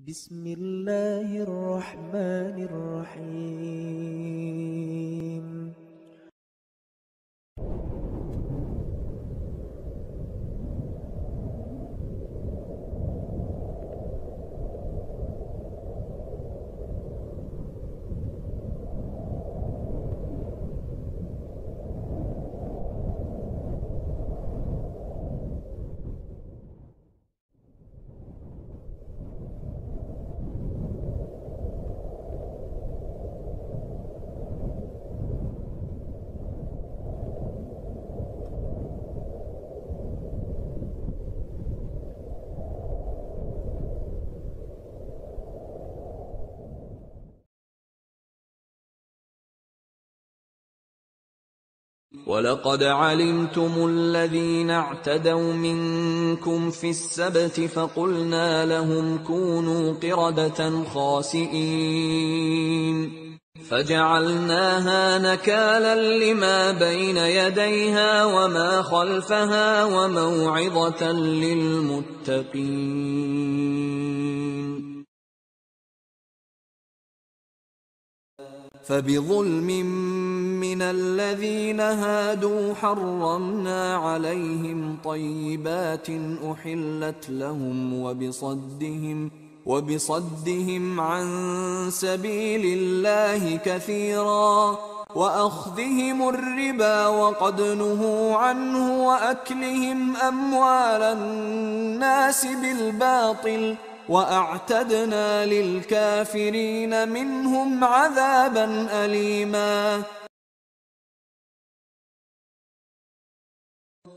Bismillahirrahmanirrahim. وَلَقَدْ عَلِمْتُمُ الَّذِينَ اعْتَدَوْا مِنكُمْ فِي السَّبْتِ فَقُلْنَا لَهُمْ كُونُوا قِرَدَةً خَاسِئِينَ فَجَعَلْنَاهَا نَكَالًا لِمَا بَيْنَ يَدَيْهَا وَمَا خَلْفَهَا وَمَوْعِظَةً لِلْمُتَّقِينَ. فَبِظُلْمٍ مِّنَ الَّذِينَ هَادُوا حَرَّمْنَا عَلَيْهِمْ طَيِّبَاتٍ أُحِلَّتْ لَهُمْ وَبِصَدِّهِمْ عَن سَبِيلِ اللَّهِ كَثِيرًا وَأَخْذِهِمُ الرِّبَا وَقَدْ نُهُوا عَنْهُ وَأَكْلِهِمْ أَمْوَالَ النَّاسِ بِالْبَاطِلِ وَأَعْتَدْنَا لِلْكَافِرِينَ مِنْهُمْ عَذَابًا أَلِيمًا.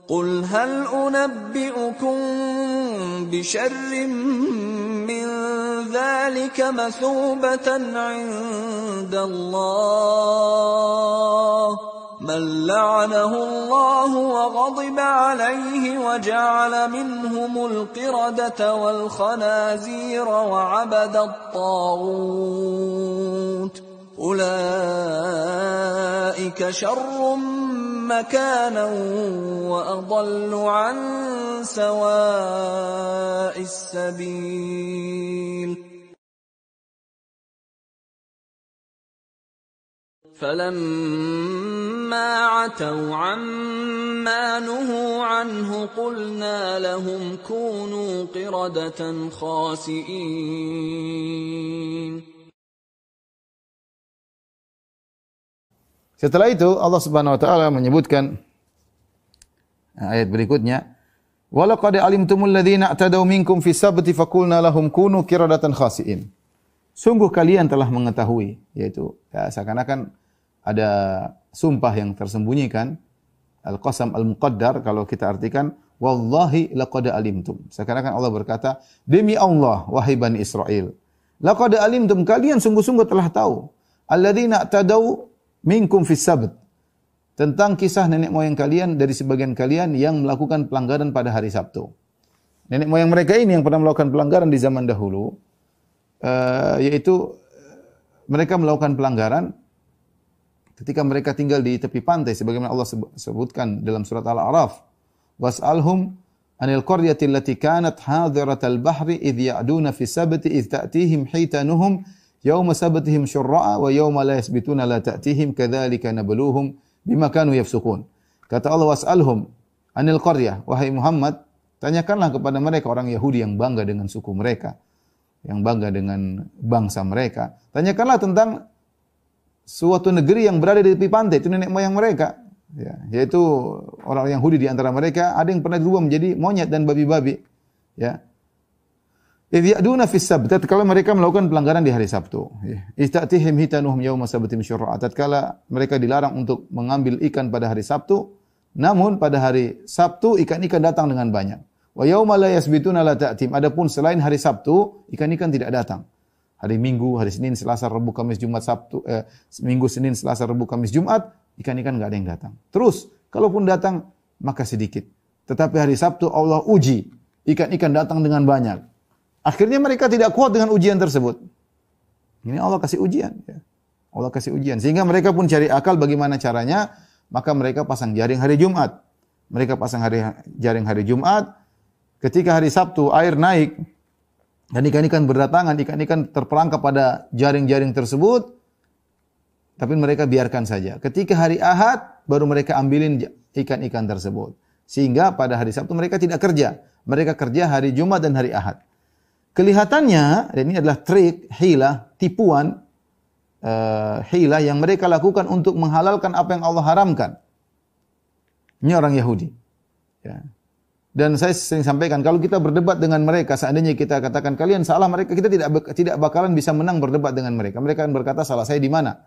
قُلْ هَلْ أُنَبِّئُكُم بِشَرٍّ مِّن ذَلِكَ مَثُوبَةً عِندَ اللَّهِ مَن لَّعَنَهُ اللَّهُ وَغَضِبَ عَلَيْهِ وَجَعَلَ مِنْهُمُ الْقِرَدَةَ وَالْخَنَازِيرَ وَعَبَدَ الطَّاغُوتَ أُولَٰئِكَ شَرٌّ مَّكَانًا وَأَضَلُّ عَن سَوَاءِ السَّبِيلِ. فَلَمَّا عَتَوْا عَمَّا نُهُوا عَنْهُ قُلْنَا لَهُمْ كُونُوا قِرَدَةً خَاسِئِينَ. Setelah itu Allah Subhanahu wa taala menyebutkan ayat berikutnya, "Walaqad alimtumul ladzina i'tadaw minkum fis sabti faqulna lahum kunu qiradatan khasi'in." Sungguh kalian telah mengetahui, yaitu seakan-akan ada sumpah yang tersembunyikan, al-qasam al-muqaddar kalau kita artikan, wallahi laqad alimtum. Seakan-akan Allah berkata, demi Allah wahai Bani Israel, laqad alimtum, kalian sungguh-sungguh telah tahu, alladzina i'tadaw minkum fis sabt, tentang kisah nenek moyang kalian dari sebagian kalian yang melakukan pelanggaran pada hari Sabtu. Nenek moyang mereka ini yang pernah melakukan pelanggaran di zaman dahulu, yaitu mereka melakukan pelanggaran ketika mereka tinggal di tepi pantai, sebagaimana Allah sebutkan dalam surat Al-A'raf, was'alhum anil qaryati allati kanat hadiratal bahri idh ya'duna fi sabti idh ta'tihim hitanuhum yawma sabtihim syurra'a wa yawma la yasbituna la ta'tihim kadzalika nabluhum bima kanu yafsukun. Kata Allah, was'alhum anil qaryah, wahai Muhammad, tanyakanlah kepada mereka orang Yahudi yang bangga dengan suku mereka, yang bangga dengan bangsa mereka. Tanyakanlah tentang suatu negeri yang berada di tepi pantai, itu nenek moyang mereka, ya, yaitu orang Yahudi di antara mereka ada yang pernah dirubah menjadi monyet dan babi-babi, ya. Idh ya'duna fis sabt, tatkala mereka melakukan pelanggaran di hari Sabtu, ya. Istatihim hitanuhum yawma sabtihim syur'a, tatkala mereka dilarang untuk mengambil ikan pada hari Sabtu, namun pada hari Sabtu ikan-ikan datang dengan banyak. Wa yawma la yasbituna la ta'tim, adapun selain hari Sabtu ikan-ikan tidak datang. Hari Minggu, hari Senin, Selasa, Rabu, Kamis, Jumat, Sabtu, Minggu, Senin, Selasa, Rabu, Kamis, Jumat, ikan-ikan enggak ada yang datang. Terus, kalaupun datang, maka sedikit. Tetapi hari Sabtu Allah uji, ikan-ikan datang dengan banyak. Akhirnya mereka tidak kuat dengan ujian tersebut. Ini Allah kasih ujian, ya. Allah kasih ujian. Sehingga mereka pun cari akal bagaimana caranya, maka mereka pasang jaring hari Jumat. Mereka pasang jaring hari Jumat, ketika hari Sabtu air naik, Dan ikan-ikan berdatangan, ikan-ikan terperangkap pada jaring-jaring tersebut, tapi mereka biarkan saja. Ketika hari Ahad, baru mereka ambilin ikan-ikan tersebut. Sehingga pada hari Sabtu mereka tidak kerja. Mereka kerja hari Jumat dan hari Ahad. Kelihatannya, dan ini adalah trik, hilah, tipuan, hilah yang mereka lakukan untuk menghalalkan apa yang Allah haramkan. Ini orang Yahudi. Ya. Dan saya sering sampaikan, kalau kita berdebat dengan mereka, seandainya kita katakan kalian salah, mereka kita tidak bakalan bisa menang berdebat dengan mereka. Mereka akan berkata, salah saya di mana?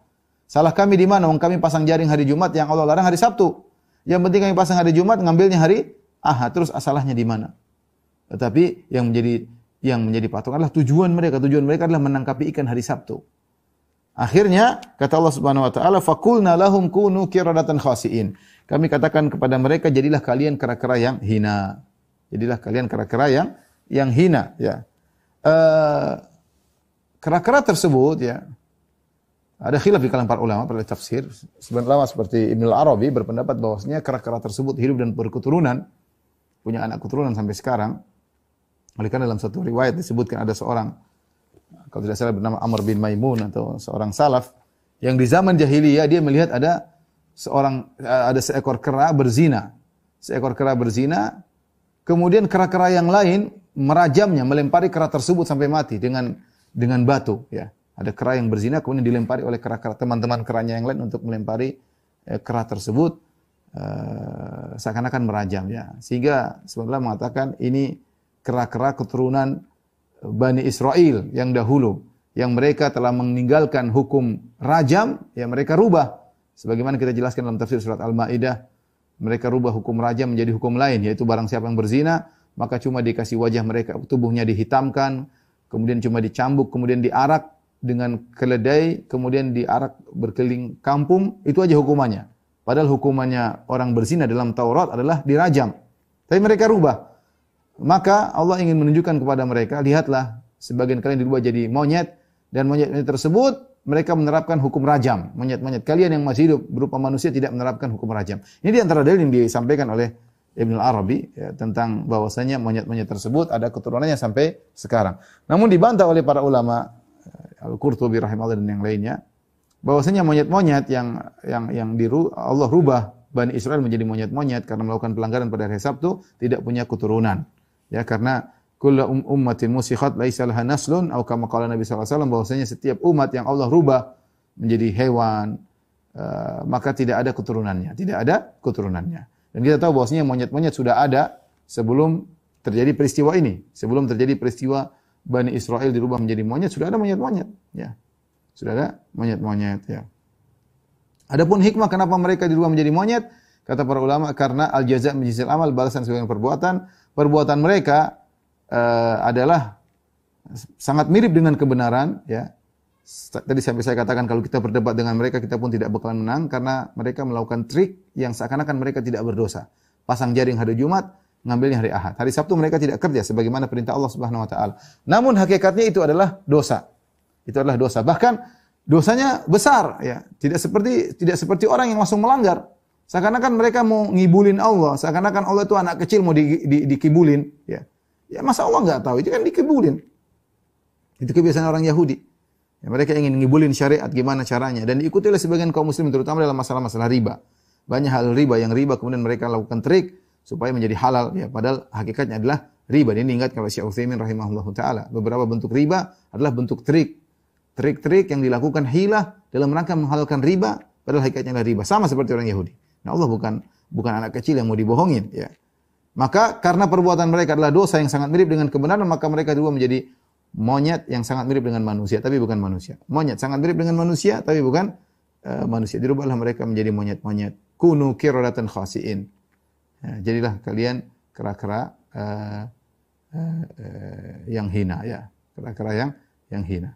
Salah kami di mana? Kami pasang jaring hari Jumat yang Allah larang hari Sabtu. Yang penting kami pasang hari Jumat, ngambilnya hari Ahad. Terus salahnya di mana? Tetapi yang menjadi patokan adalah tujuan mereka. Tujuan mereka adalah menangkapi ikan hari Sabtu. Akhirnya kata Allah Subhanahu wa taala, "Faqulna lahum kunu qiradatan khasiin." Kami katakan kepada mereka, jadilah kalian kera-kera yang hina. Jadilah kalian kera-kera yang hina, ya. Kera-kera tersebut, ya. Ada khilaf di kalangan para ulama pada tafsir. Sebagian ulama seperti Ibnu Arabi berpendapat bahwasanya kera-kera tersebut hidup dan berketurunan, punya anak keturunan sampai sekarang. Oleh karena dalam satu riwayat disebutkan ada seorang, kalau tidak salah bernama Amr bin Maimun atau seorang salaf yang di zaman jahiliyah dia melihat ada seekor kera berzina. Seekor kera berzina, kemudian kera-kera yang lain merajamnya, melempari kera tersebut sampai mati dengan batu, ya. Ada kera yang berzina kemudian dilempari oleh kera-kera teman-teman keranya yang lain untuk melempari kera tersebut seakan-akan merajam, ya. Sehingga sebenarnya mengatakan ini kera-kera keturunan Bani Israel yang dahulu, yang mereka telah meninggalkan hukum rajam, ya mereka rubah. Sebagaimana kita jelaskan dalam tafsir surat Al-Maidah, mereka rubah hukum rajam menjadi hukum lain, yaitu barang siapa yang berzina, maka cuma dikasih wajah mereka, tubuhnya dihitamkan, kemudian cuma dicambuk, kemudian diarak dengan keledai, kemudian diarak berkeliling kampung, itu aja hukumannya. Padahal hukumannya orang berzina dalam Taurat adalah dirajam. Tapi mereka rubah. Maka Allah ingin menunjukkan kepada mereka, lihatlah, sebagian kalian dirubah jadi monyet, dan monyet tersebut mereka menerapkan hukum rajam. Monyet-monyet kalian yang masih hidup berupa manusia tidak menerapkan hukum rajam. Ini di antara dalil yang disampaikan oleh Ibnu Arabi, ya, tentang bahwasanya monyet-monyet tersebut ada keturunannya sampai sekarang. Namun dibantah oleh para ulama, Al-Qurtubi rahimahullah dan yang lainnya, bahwasanya monyet-monyet yang Allah rubah Bani Israel menjadi monyet-monyet karena melakukan pelanggaran pada hari Sabtu tidak punya keturunan. Ya, karena kullu ummatin musikhat laisa laha naslun atau kama qala Nabi sallallahu alaihi wasallam, bahwasanya setiap umat yang Allah rubah menjadi hewan maka tidak ada keturunannya, Dan kita tahu bahwasanya monyet-monyet sudah ada sebelum terjadi peristiwa ini. Sebelum terjadi peristiwa Bani Israel dirubah menjadi monyet, sudah ada monyet-monyet, ya. Sudah ada monyet-monyet, ya. Adapun hikmah kenapa mereka dirubah menjadi monyet, kata para ulama, karena al-jaza' min jinsil amal, balasan sebagai perbuatan. Perbuatan mereka adalah sangat mirip dengan kebenaran, ya. Tadi sampai saya katakan kalau kita berdebat dengan mereka kita pun tidak bakalan menang karena mereka melakukan trik yang seakan-akan mereka tidak berdosa. Pasang jaring hari Jumat, ngambilnya hari Ahad. Hari Sabtu mereka tidak kerja sebagaimana perintah Allah Subhanahu wa taala. Namun hakikatnya itu adalah dosa. Itu adalah dosa. Bahkan dosanya besar, ya. Tidak seperti orang yang langsung melanggar. Seakan-akan mereka mau ngibulin Allah, seakan-akan Allah itu anak kecil mau dikibulin, ya. Ya masa Allah enggak tahu, itu kan dikibulin. Itu kebiasaan orang Yahudi. Ya, mereka ingin ngibulin syariat gimana caranya dan diikuti oleh sebagian kaum muslim terutama dalam masalah-masalah riba. Banyak hal riba kemudian mereka lakukan trik supaya menjadi halal, ya, padahal hakikatnya adalah riba. Ini diingatkan oleh Syekh Utsaimin rahimahullahu taala. Beberapa bentuk riba adalah bentuk trik. Trik-trik yang dilakukan hilah dalam rangka menghalalkan riba, padahal hakikatnya adalah riba. Sama seperti orang Yahudi. Nah, Allah bukan anak kecil yang mau dibohongin, ya. Maka karena perbuatan mereka adalah dosa yang sangat mirip dengan kebenaran, maka mereka juga menjadi monyet yang sangat mirip dengan manusia, tapi bukan manusia. Monyet sangat mirip dengan manusia, tapi bukan manusia. Dirubahlah mereka menjadi monyet-monyet. Kunu qiradatan khasiin. Ya, jadilah kalian kera-kera yang hina, ya. Kera-kera yang hina.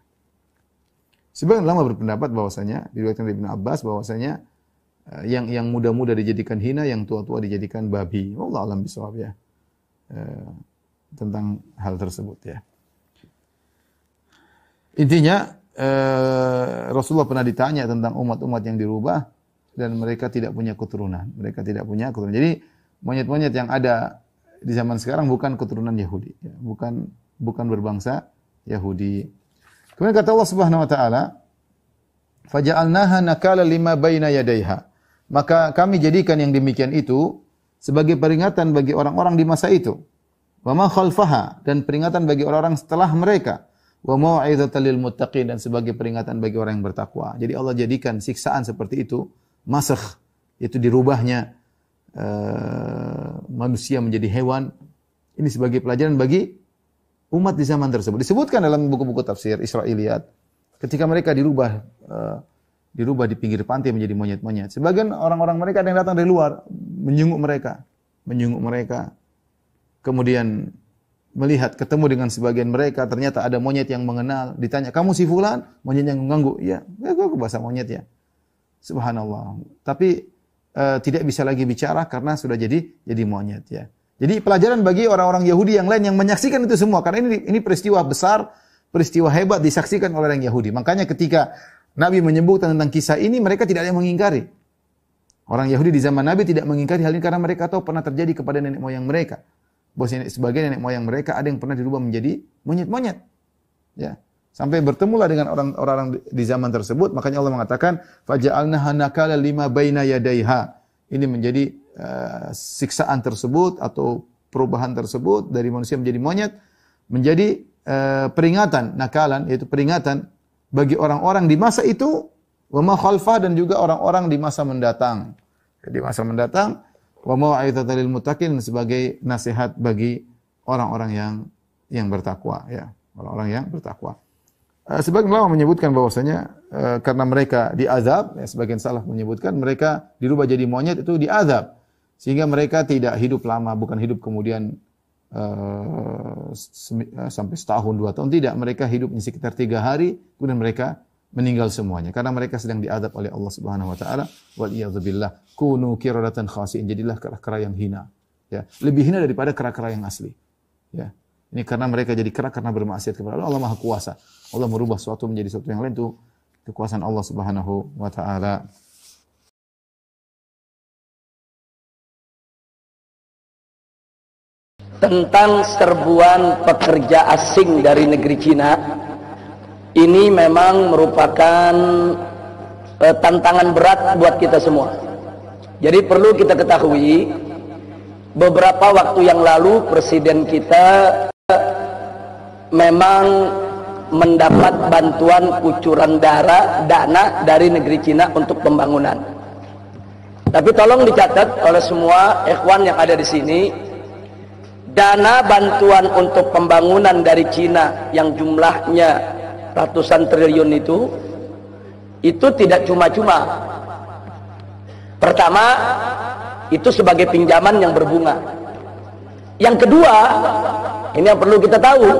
Sebagian ulama berpendapat bahwasanya diriwayatkan dari Ibnu Abbas bahwasanya yang muda-muda dijadikan hina, yang tua-tua dijadikan babi. Wallahu a'lam bishawab, ya. Tentang hal tersebut, ya. Intinya Rasulullah pernah ditanya tentang umat-umat yang dirubah dan mereka tidak punya keturunan. Jadi monyet-monyet yang ada di zaman sekarang bukan keturunan Yahudi, ya. Bukan berbangsa Yahudi. Kemudian kata Allah Subhanahu wa taala, "Faja'alnaha nakala lima baina yadayha." Maka kami jadikan yang demikian itu sebagai peringatan bagi orang-orang di masa itu. Wa ma khalfaha, dan peringatan bagi orang-orang setelah mereka. Wa mau'izatan lil muttaqin, dan sebagai peringatan bagi orang yang bertakwa. Jadi Allah jadikan siksaan seperti itu, masakh, itu dirubahnya manusia menjadi hewan. Ini sebagai pelajaran bagi umat di zaman tersebut. Disebutkan dalam buku-buku tafsir Israiliyat, ketika mereka dirubah di pinggir pantai menjadi monyet-monyet. Sebagian orang-orang mereka ada yang datang dari luar, menyunguk mereka. Kemudian melihat, ketemu dengan sebagian mereka, ternyata ada monyet yang mengenal. Ditanya, kamu si fulan? Monyet yang mengganggu. Iya, aku bahasa monyet ya. Subhanallah. Tapi tidak bisa lagi bicara karena sudah jadi monyet ya. Jadi pelajaran bagi orang-orang Yahudi yang lain yang menyaksikan itu semua. Karena ini peristiwa besar, peristiwa hebat disaksikan oleh orang Yahudi. Makanya ketika Nabi menyebutkan tentang kisah ini, mereka tidak ada yang mengingkari. Orang Yahudi di zaman Nabi tidak mengingkari hal ini karena mereka tahu pernah terjadi kepada nenek moyang mereka. Bahwa sebagai nenek moyang mereka ada yang pernah dirubah menjadi monyet-monyet. Ya. Sampai bertemulah dengan orang-orang di zaman tersebut. Makanya Allah mengatakan, "Faja'alnaha nakala lima baina yadayha." Ini menjadi siksaan tersebut atau perubahan tersebut dari manusia menjadi monyet, menjadi peringatan, nakalan, yaitu peringatan bagi orang-orang di masa itu, wa ma khalfah, dan juga orang-orang di masa mendatang. Di masa mendatang, wa mau'izatan lil muttaqin, sebagai nasihat bagi orang-orang yang bertakwa ya, orang-orang yang bertakwa. Sebagian ulama menyebutkan bahwasanya karena mereka diazab, ya, sebagian salaf menyebutkan mereka dirubah jadi monyet itu diazab, sehingga mereka tidak hidup lama, bukan hidup kemudian sampai setahun, 2 tahun, tidak. Mereka hidupnya sekitar 3 hari, kemudian mereka meninggal semuanya. Karena mereka sedang diadab oleh Allah Subhanahu Wa Taala. Wal iyadzubillah, kunu qiradatan khasiin, jadilah kera-kera yang hina. Ya, lebih hina daripada kera-kera yang asli. Ya, ini karena mereka jadi kera karena bermaksiat kepada Allah. Allah Maha Kuasa. Allah merubah suatu menjadi sesuatu yang lain, itu kekuasaan Allah Subhanahu Wa Taala. Tentang serbuan pekerja asing dari negeri Cina, ini memang merupakan tantangan berat buat kita semua. Jadi perlu kita ketahui, beberapa waktu yang lalu presiden kita memang mendapat bantuan kucuran dana dari negeri Cina untuk pembangunan. Tapi tolong dicatat oleh semua ikhwan yang ada di sini, dana bantuan untuk pembangunan dari Cina yang jumlahnya ratusan triliun itu tidak cuma-cuma. Pertama, itu sebagai pinjaman yang berbunga. Yang kedua, ini yang perlu kita tahu,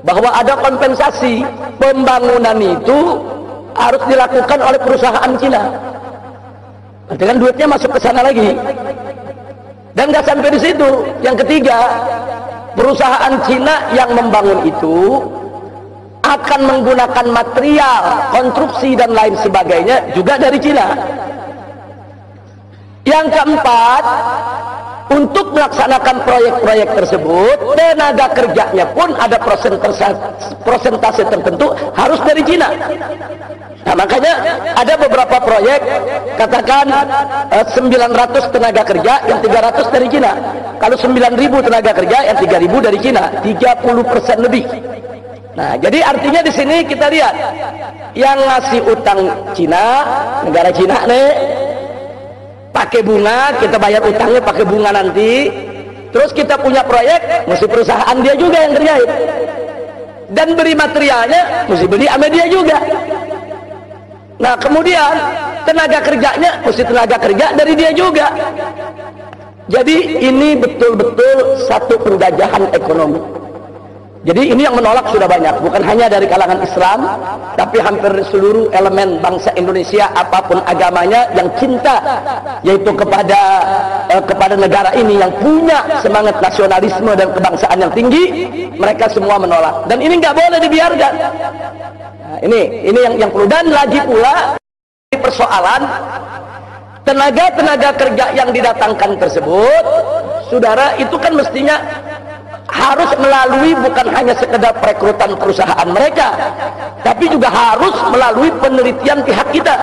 bahwa ada kompensasi pembangunan itu harus dilakukan oleh perusahaan Cina. Berarti kan duitnya masuk ke sana lagi. Dan nggak sampai di situ. Yang ketiga, perusahaan Cina yang membangun itu akan menggunakan material, konstruksi dan lain sebagainya juga dari Cina. Yang keempat, untuk melaksanakan proyek-proyek tersebut, tenaga kerjanya pun ada persentase tertentu harus dari Cina. Nah, makanya ada beberapa proyek, katakan 900 tenaga kerja, yang 300 dari Cina. Kalau 9.000 tenaga kerja, yang 3.000 dari Cina, 30% lebih. Nah, jadi artinya di sini kita lihat, yang ngasih utang Cina, negara Cina nih, pakai bunga, kita bayar utangnya pakai bunga nanti. Terus kita punya proyek, mesti perusahaan dia juga yang kerjain. Dan beri materialnya, mesti beli sama dia juga. Nah, kemudian tenaga kerjanya mesti tenaga kerja dari dia juga. Jadi ini betul-betul satu penjajahan ekonomi. Jadi ini yang menolak sudah banyak, bukan hanya dari kalangan Islam, tapi hampir seluruh elemen bangsa Indonesia, apapun agamanya, yang cinta yaitu kepada negara ini, yang punya semangat nasionalisme dan kebangsaan yang tinggi, mereka semua menolak. Dan ini nggak boleh dibiarkan. Nah, ini yang perlu. Dan lagi pula persoalan tenaga kerja yang didatangkan tersebut, saudara, itu kan mestinya harus melalui bukan hanya sekedar perekrutan perusahaan mereka, tapi juga harus melalui penelitian pihak kita.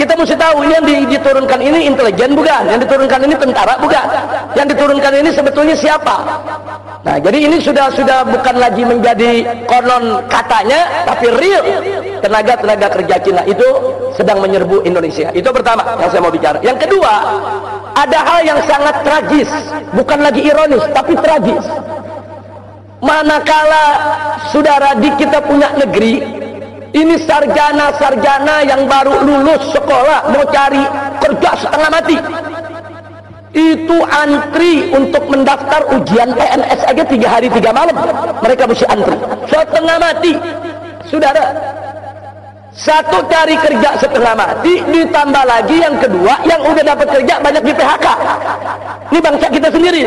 Kita mesti tahu yang diturunkan ini intelijen bukan, yang diturunkan ini tentara bukan, yang diturunkan ini sebetulnya siapa. Nah, jadi ini sudah bukan lagi menjadi konon katanya, tapi real. Tenaga kerja Cina itu sedang menyerbu Indonesia. Itu pertama yang saya mau bicara. Yang kedua, ada hal yang sangat tragis, bukan lagi ironis tapi tragis. Manakala saudara di kita punya negeri ini sarjana yang baru lulus sekolah mau cari kerja setengah mati, itu antri untuk mendaftar ujian PNS aja 3 hari 3 malam mereka mesti antri setengah mati. Saudara, satu cari kerja setengah mati, ditambah lagi yang kedua yang udah dapat kerja banyak di PHK. Ini bangsa kita sendiri,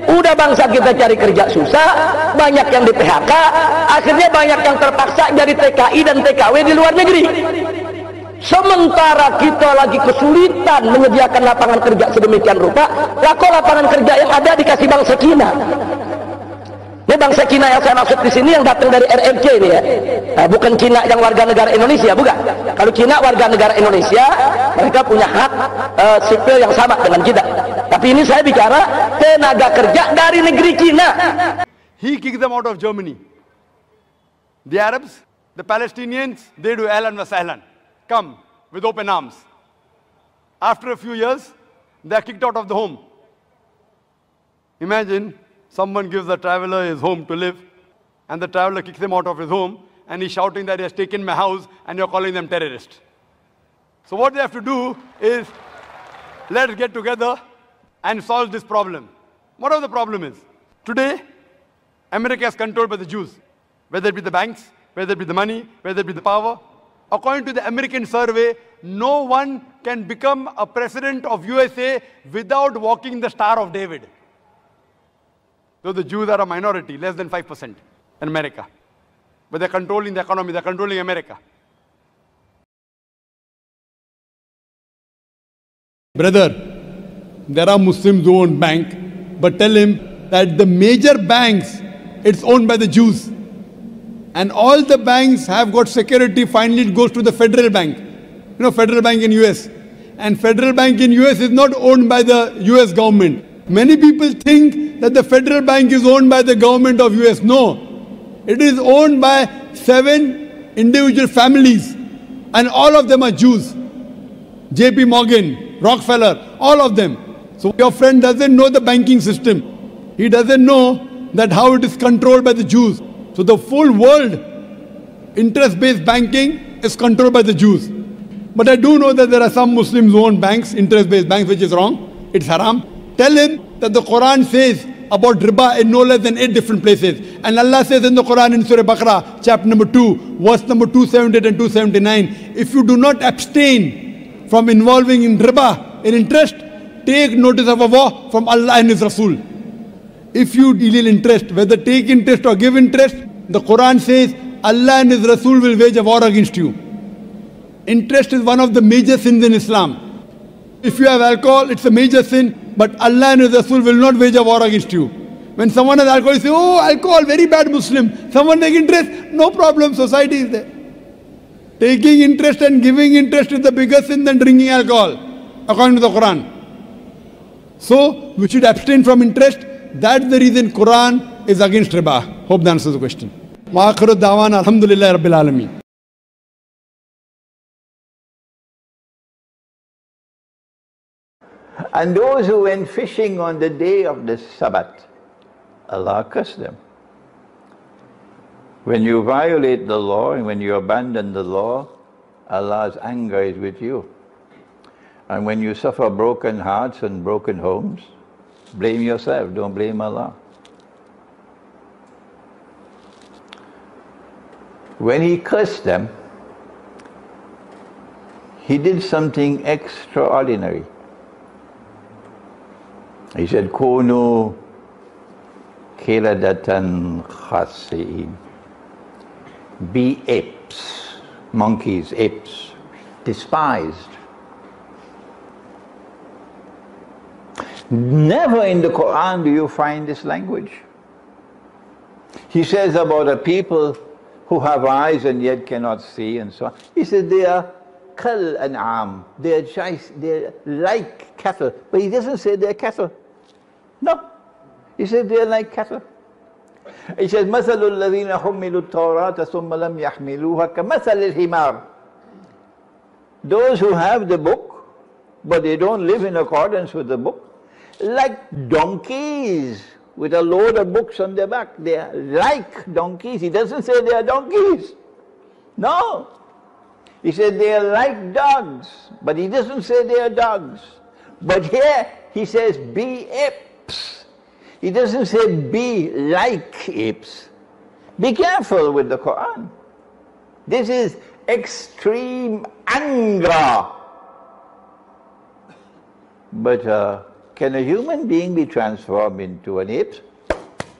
udah bangsa kita cari kerja susah, banyak yang di PHK, akhirnya banyak yang terpaksa jadi TKI dan TKW di luar negeri. Sementara kita lagi kesulitan menyediakan lapangan kerja sedemikian rupa, lah kok lapangan kerja yang ada dikasih bangsa Cina. Ini bangsa Cina yang saya maksud di sini yang datang dari RRC ini ya. Nah, bukan Cina yang warga negara Indonesia, bukan. Kalau Cina warga negara Indonesia, mereka punya hak sipil yang sama dengan kita. Tapi ini saya bicara tenaga kerja dari negeri Cina. He kicked them out of Germany. The Arabs, the Palestinians, they do ahlan wa sahlan. Come with open arms. After a few years, they are kicked out of the home. Imagine someone gives the traveler his home to live, and the traveler kicks him out of his home, and he's shouting that he has taken my house, and you're calling them terrorists. So what they have to do is, let's get together and solve this problem. Whatever the problem is. Today, America is controlled by the Jews. Whether it be the banks, whether it be the money, whether it be the power. According to the American survey, no one can become a president of USA without walking the Star of David. So the Jews are a minority, less than 5% in America. But they're controlling the economy, they're controlling America. Brother, there are Muslims who own bank, but tell him that the major banks, it's owned by the Jews. And all the banks have got security, finally it goes to the Federal Bank. You know, Federal Bank in US. And Federal Bank in US is not owned by the US government. Many people think that the Federal Bank is owned by the government of US. No. It is owned by 7 individual families. And all of them are Jews. JP Morgan, Rockefeller, all of them. So your friend doesn't know the banking system. He doesn't know that how it is controlled by the Jews. So the full world, interest-based banking is controlled by the Jews. But I do know that there are some Muslims who own banks, interest-based banks, which is wrong. It's haram. Tell him that the Quran says about riba in no less than 8 different places. And Allah says in the Quran in Surah Baqarah, chapter number 2, verse number 278 and 279, if you do not abstain from involving in riba, in interest, take notice of a war from Allah and His Rasul. If you deal in interest, whether take interest or give interest, the Quran says Allah and His Rasul will wage a war against you. Interest is one of the major sins in Islam. If you have alcohol, it's a major sin, but Allah and His Rasul will not wage a war against you. When someone has alcohol, you say, oh, alcohol, very bad Muslim. Someone take interest, no problem, society is there. Taking interest and giving interest is the bigger sin than drinking alcohol, according to the Quran. So, we should abstain from interest. That's the reason Quran is against riba. Hope that answers the question. Wa akhiru da'wana alhamdulillahi rabbil alameen. And those who went fishing on the day of the Sabbath, Allah cursed them. When you violate the law and when you abandon the law, Allah's anger is with you. And when you suffer broken hearts and broken homes, blame yourself, don't blame Allah. When He cursed them, He did something extraordinary. He said, Kunu kiradatan khasi'in. Be apes, monkeys, apes, despised. Never in the Quran do you find this language. He says about a people who have eyes and yet cannot see and so on. He says they are kal an'am. They're like cattle. But he doesn't say they're cattle. No. He says they're like cattle. He says, مَثَلُ الَّذِينَ حُمِّلُوا التَّوْرَاةَ ثُمَّ لَمْ يَحْمِلُوهَا كَمَثَلِ الْحِمَارِ. Those who have the book, but they don't live in accordance with the book, like donkeys with a load of books on their back. They are like donkeys. He doesn't say they are donkeys. No. He said they are like dogs, but he doesn't say they are dogs. But here he says be apes. He doesn't say be like apes. Be careful with the Quran. This is extreme anger. But can a human being be transformed into an ape?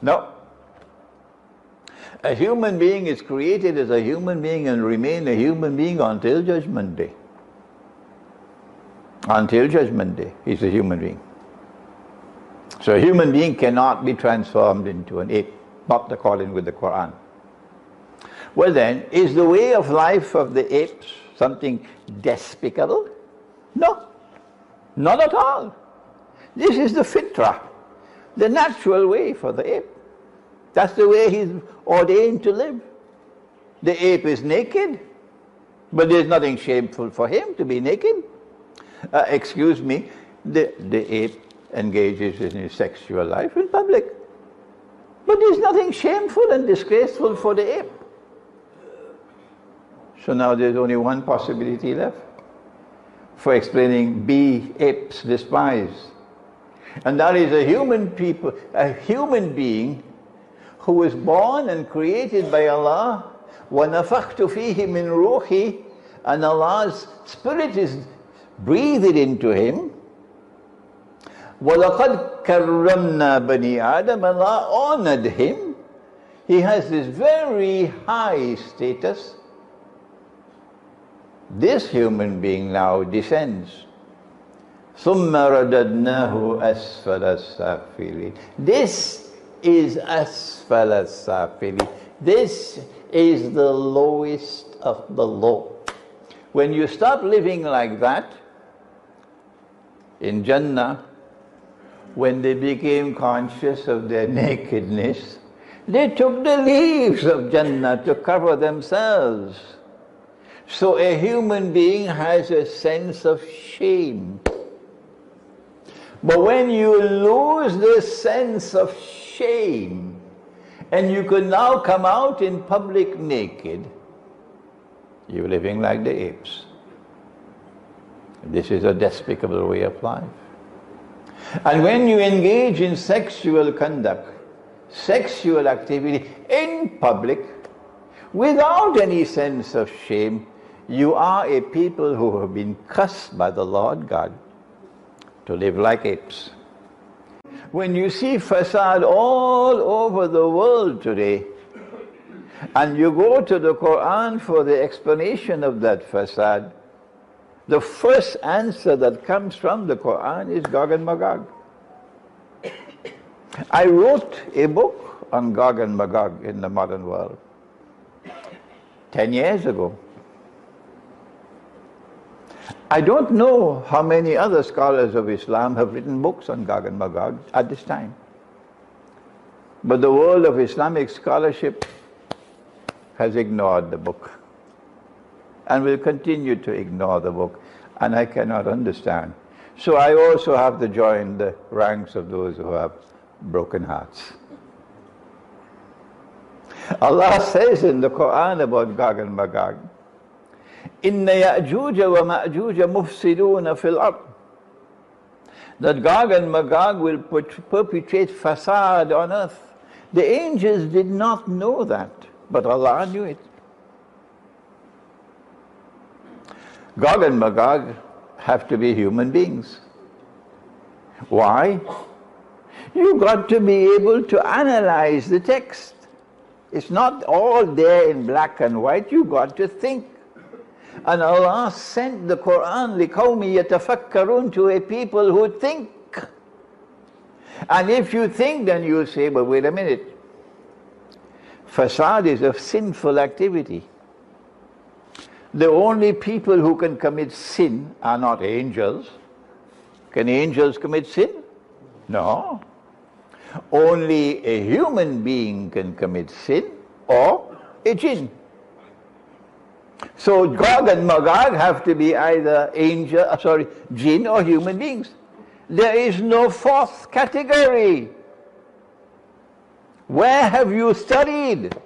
No. A human being is created as a human being and remain a human being until Judgment Day. Until Judgment Day, he's a human being. So a human being cannot be transformed into an ape, not according with the Quran. Well then, is the way of life of the apes something despicable? No, not at all. This is the fitrah, the natural way for the ape. That's the way he's ordained to live. The ape is naked, but there's nothing shameful for him to be naked. Excuse me, the ape engages in his sexual life in public. But there's nothing shameful and disgraceful for the ape. So now there's only one possibility left for explaining be apes despise. And that is a human being who was born and created by Allah, وَنَفَخْتُ فِيهِ مِنْ رُوحِي, and Allah's spirit is breathed into him. وَلَقَدْ كَرَّمْنَا بَنِي آدَمَ, Allah honored him. He has this very high status. This human being now descends. ثُمَّ رَدَدْنَاهُ أَسْفَلَ السَّافِلِينَ. This is أَسْفَلَ السَّافِلِينَ. This is the lowest of the low. When you stop living like that, in Jannah, when they became conscious of their nakedness, they took the leaves of Jannah to cover themselves. So a human being has a sense of shame. But when you lose this sense of shame, and you could now come out in public naked, you're living like the apes. This is a despicable way of life. And when you engage in sexual conduct, sexual activity in public, without any sense of shame, you are a people who have been cursed by the Lord God to live like apes. When you see fasad all over the world today, and you go to the Quran for the explanation of that fasad, the first answer that comes from the Quran is Gog and Magog. I wrote a book on Gog and Magog in the modern world 10 years ago. I don't know how many other scholars of Islam have written books on Gog and Magog at this time. But the world of Islamic scholarship has ignored the book and will continue to ignore the book, and I cannot understand. So I also have to join the ranks of those who have broken hearts. Allah says in the Quran about Gog and Magog, إِنَّ يَأْجُوجَ وَمَأْجُوجَ مُفْسِدُونَ فِي الْأَرْضِ, that Gog and Magog will perpetrate fasad on earth. The angels did not know that, but Allah knew it. Gog and Magog have to be human beings. Why? You've got to be able to analyze the text. It's not all there in black and white, you've got to think. And Allah sent the Quran لِقَوْمِ يَتَفَكَّرُونَ, to a people who think. And if you think, then you'll say, but wait a minute. Fasad is a sinful activity. The only people who can commit sin are not angels. Can angels commit sin? No. Only a human being can commit sin, or a jinn. So Gog and Magog have to be either jinn or human beings. There is no fourth category. Where have you studied?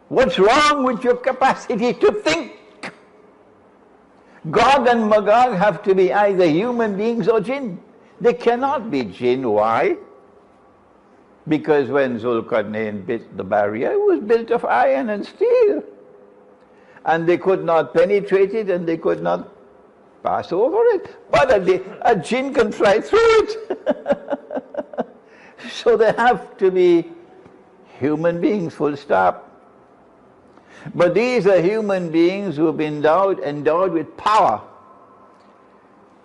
What's wrong with your capacity to think? Gog and Magog have to be either human beings or jinn. They cannot be jinn. Why? Because when Zulkarnain built the barrier, it was built of iron and steel. And they could not penetrate it, and they could not pass over it. But a jinn can fly through it. So they have to be human beings, full stop. But these are human beings who have been endowed with power.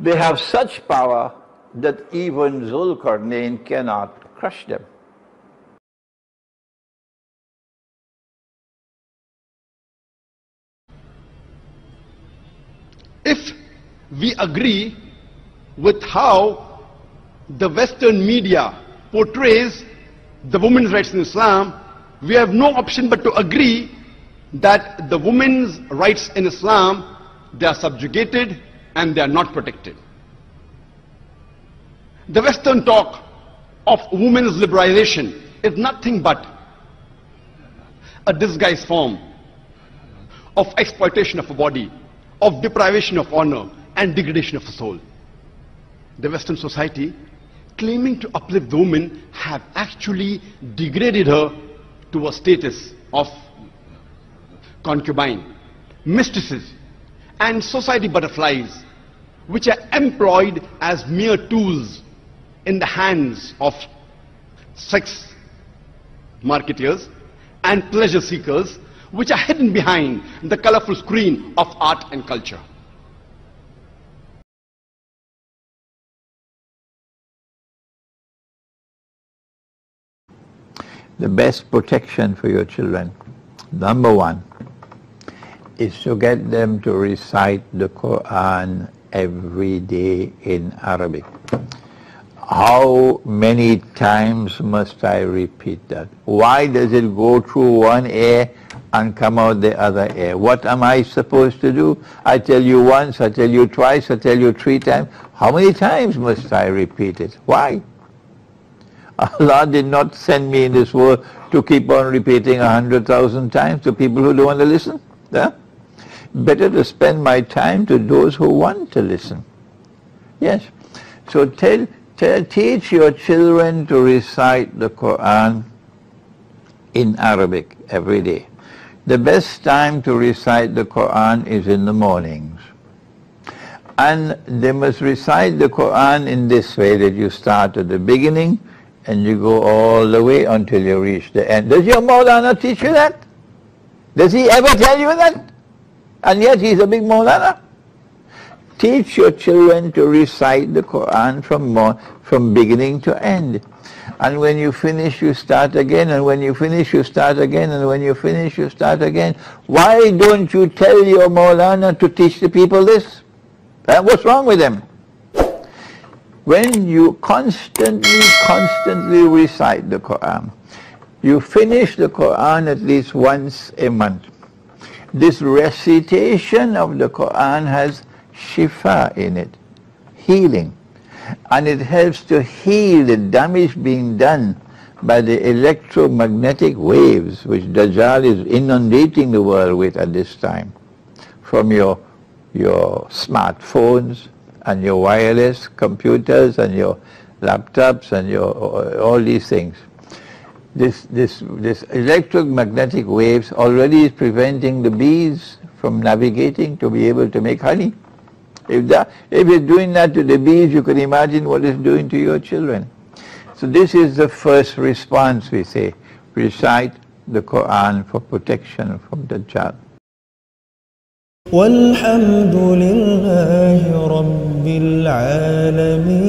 They have such power that even Zulkarnain cannot crush them. If we agree with how the Western media portrays the women's rights in Islam, we have no option but to agree that the women's rights in Islam, they are subjugated and they are not protected. The Western talk of women's liberalization is nothing but a disguised form of exploitation of a body, of deprivation of honor and degradation of the soul. The Western society, claiming to uplift the woman, have actually degraded her to a status of concubine, mistresses, and society butterflies, which are employed as mere tools in the hands of sex marketeers and pleasure seekers, which are hidden behind the colorful screen of art and culture. The best protection for your children, number one, is to get them to recite the Quran every day in Arabic. How many times must I repeat that? Why does it go through one ear and come out the other ear? What am I supposed to do? I tell you once, I tell you twice, I tell you 3 times. How many times must I repeat it? Why? Allah did not send me in this world to keep on repeating 100,000 times to people who don't want to listen. Yeah? Better to spend my time to those who want to listen. Yes. So teach your children to recite the Quran in Arabic every day. The best time to recite the Quran is in the mornings. And they must recite the Quran in this way, that you start at the beginning and you go all the way until you reach the end. Does your Maulana teach you that? Does he ever tell you that? And yet he's a big Maulana. Teach your children to recite the Quran from beginning to end. And when you finish, you start again, and when you finish, you start again, and when you finish, you start again. Why don't you tell your Maulana to teach the people this? What's wrong with them? When you constantly recite the Quran, you finish the Quran at least once a month. This recitation of the Quran has shifa in it, healing. And it helps to heal the damage being done by the electromagnetic waves which Dajjal is inundating the world with at this time, from your smartphones and your wireless computers and your laptops and all these things. This electromagnetic waves already is preventing the bees from navigating to be able to make honey. If it's doing that to the bees, you can imagine what it's doing to your children. So this is the first response, we say. Recite the Quran for protection from Dajjal. والحمد لله رب العالمين